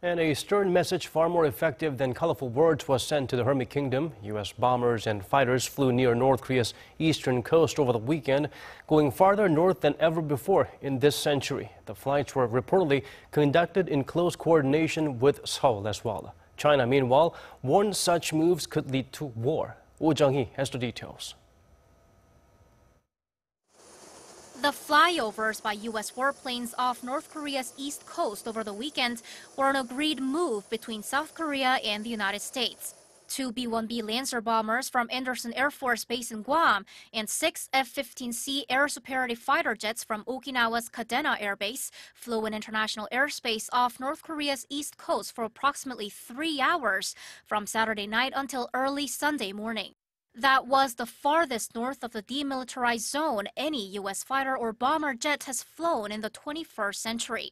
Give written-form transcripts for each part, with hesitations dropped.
And a stern message far more effective than colorful words was sent to the Hermit Kingdom. U.S. bombers and fighters flew near North Korea's eastern coast over the weekend, going farther north than ever before in this century. The flights were reportedly conducted in close coordination with Seoul as well. China, meanwhile, warned such moves could lead to war. Jung-hee has the details. The flyovers by U.S. warplanes off North Korea's east coast over the weekend were an agreed move between South Korea and the United States. 2 B-1B Lancer bombers from Andersen Air Force Base in Guam and 6 F-15C air superiority fighter jets from Okinawa's Kadena Air Base flew in international airspace off North Korea's east coast for approximately 3 hours from Saturday night until early Sunday morning. That was the farthest north of the demilitarized zone any U.S. fighter or bomber jet has flown in the 21st century.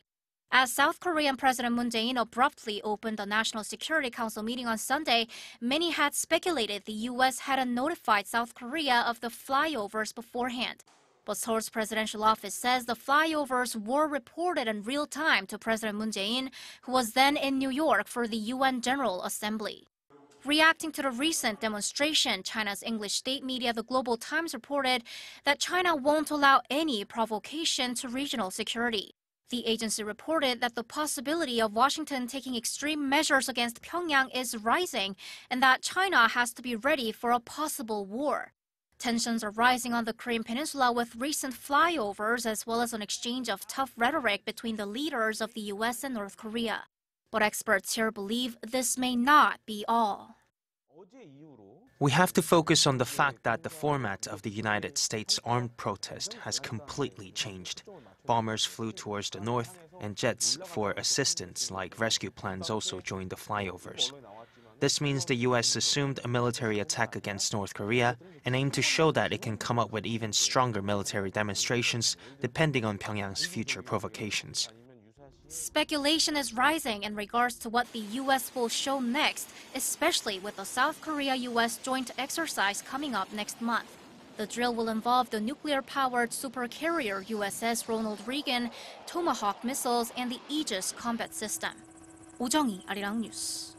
As South Korean President Moon Jae-in abruptly opened the National Security Council meeting on Sunday, many had speculated the U.S. hadn't notified South Korea of the flyovers beforehand. But Seoul's presidential office says the flyovers were reported in real time to President Moon Jae-in, who was then in New York for the UN General Assembly. Reacting to the recent demonstration, China's English state media The Global Times reported that China won't allow any provocation to regional security. The agency reported that the possibility of Washington taking extreme measures against Pyongyang is rising and that China has to be ready for a possible war. Tensions are rising on the Korean Peninsula with recent flyovers as well as an exchange of tough rhetoric between the leaders of the U.S. and North Korea. But experts here believe this may not be all. We have to focus on the fact that the format of the United States armed protest has completely changed. Bombers flew towards the north, and jets for assistance like rescue planes also joined the flyovers. This means the U.S. assumed a military attack against North Korea and aimed to show that it can come up with even stronger military demonstrations depending on Pyongyang's future provocations. Speculation is rising in regards to what the U.S. will show next, especially with the South Korea-U.S. joint exercise coming up next month. The drill will involve the nuclear-powered supercarrier USS Ronald Reagan, Tomahawk missiles, and the Aegis combat system. Jung-hee, Arirang News.